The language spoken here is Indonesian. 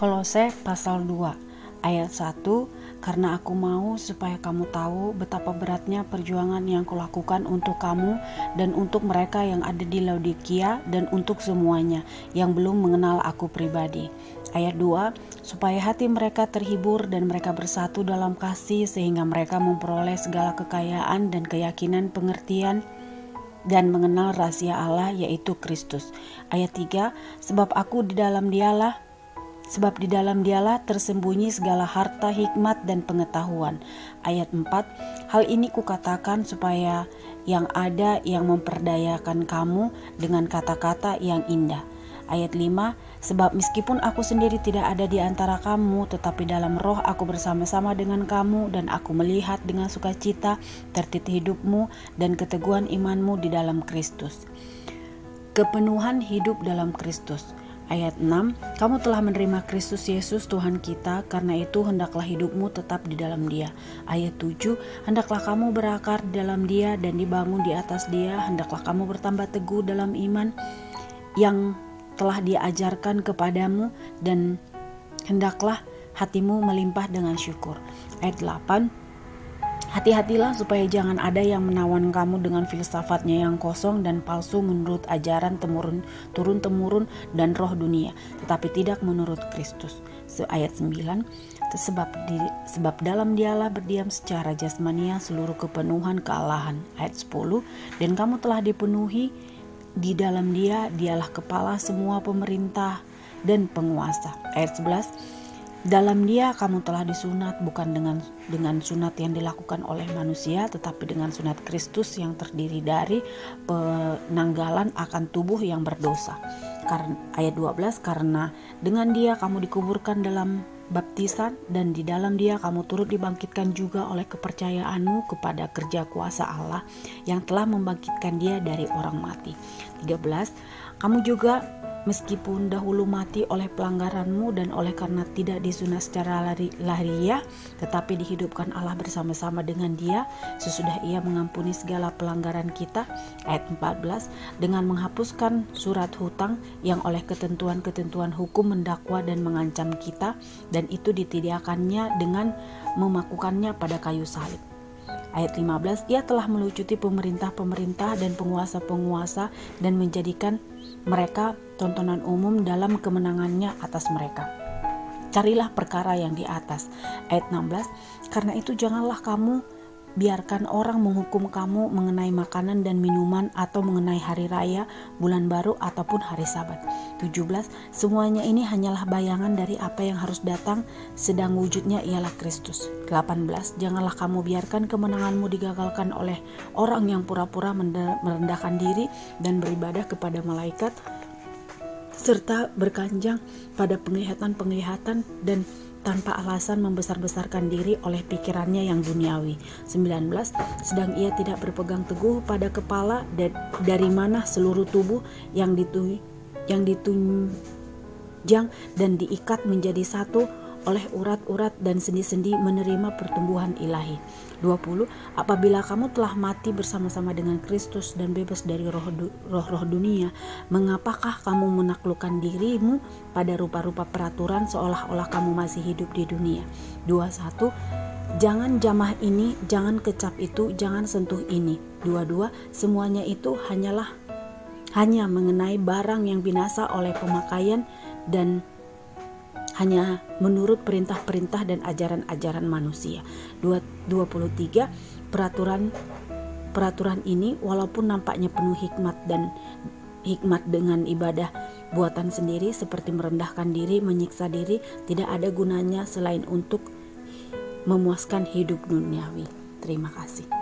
Kolose pasal 2 ayat 1, karena aku mau supaya kamu tahu betapa beratnya perjuangan yang kulakukan untuk kamu dan untuk mereka yang ada di Laodikia dan untuk semuanya yang belum mengenal aku pribadi. Ayat 2, supaya hati mereka terhibur dan mereka bersatu dalam kasih sehingga mereka memperoleh segala kekayaan dan keyakinan pengertian dan mengenal rahasia Allah yaitu Kristus. Ayat 3, sebab di dalam dialah tersembunyi segala harta hikmat dan pengetahuan. Ayat 4, hal ini kukatakan supaya yang ada yang memperdayakan kamu dengan kata-kata yang indah. Ayat 5, sebab meskipun aku sendiri tidak ada di antara kamu, tetapi dalam roh aku bersama-sama dengan kamu dan aku melihat dengan sukacita tertib hidupmu dan keteguhan imanmu di dalam Kristus. Kepenuhan hidup dalam Kristus. Ayat 6, kamu telah menerima Kristus Yesus Tuhan kita, karena itu hendaklah hidupmu tetap di dalam Dia. Ayat 7, hendaklah kamu berakar di dalam Dia dan dibangun di atas Dia, hendaklah kamu bertambah teguh dalam iman yang telah diajarkan kepadamu dan hendaklah hatimu melimpah dengan syukur. Ayat 8, hati-hatilah supaya jangan ada yang menawan kamu dengan filsafatnya yang kosong dan palsu menurut ajaran turun-temurun dan roh dunia, tetapi tidak menurut Kristus. Ayat 9, sebab dalam Dialah berdiam secara jasmania seluruh kepenuhan kealahan. Ayat 10, dan kamu telah dipenuhi di dalam Dia, Dialah kepala semua pemerintah dan penguasa. Ayat 11, dalam Dia kamu telah disunat bukan dengan sunat yang dilakukan oleh manusia, tetapi dengan sunat Kristus yang terdiri dari penanggalan akan tubuh yang berdosa. Ayat 12, karena dengan Dia kamu dikuburkan dalam baptisan dan di dalam Dia kamu turut dibangkitkan juga oleh kepercayaanmu kepada kerja kuasa Allah yang telah membangkitkan Dia dari orang mati. 13, kamu juga meskipun dahulu mati oleh pelanggaranmu dan oleh karena tidak disunat secara lahiriah, tetapi dihidupkan Allah bersama-sama dengan Dia sesudah Ia mengampuni segala pelanggaran kita. Ayat 14, dengan menghapuskan surat hutang yang oleh ketentuan-ketentuan hukum mendakwa dan mengancam kita, dan itu ditiadakannya dengan memakukannya pada kayu salib. Ayat 15, Ia telah melucuti pemerintah-pemerintah dan penguasa-penguasa dan menjadikan mereka tontonan umum dalam kemenangannya atas mereka. Carilah perkara yang di atas. Ayat 16, karena itu janganlah kamu biarkan orang menghukum kamu mengenai makanan dan minuman atau mengenai hari raya, bulan baru ataupun hari Sabat. 17, semuanya ini hanyalah bayangan dari apa yang harus datang, sedang wujudnya ialah Kristus. 18, janganlah kamu biarkan kemenanganmu digagalkan oleh orang yang pura-pura merendahkan diri dan beribadah kepada malaikat serta berkanjang pada penglihatan-penglihatan dan tanpa alasan membesar-besarkan diri oleh pikirannya yang duniawi. 19, sedang ia tidak berpegang teguh pada kepala dari mana seluruh tubuh yang ditunjang dan diikat menjadi satu oleh urat-urat dan sendi-sendi menerima pertumbuhan ilahi. 20, apabila kamu telah mati bersama-sama dengan Kristus dan bebas dari roh-roh dunia, mengapakah kamu menaklukkan dirimu pada rupa-rupa peraturan seolah-olah kamu masih hidup di dunia? 21, jangan jamah ini, jangan kecap itu, jangan sentuh ini. 22, semuanya itu hanya mengenai barang yang binasa oleh pemakaian dan hanya menurut perintah-perintah dan ajaran-ajaran manusia. 23, peraturan ini walaupun nampaknya penuh hikmat dengan ibadah buatan sendiri seperti merendahkan diri, menyiksa diri, tidak ada gunanya selain untuk memuaskan hidup duniawi. Terima kasih.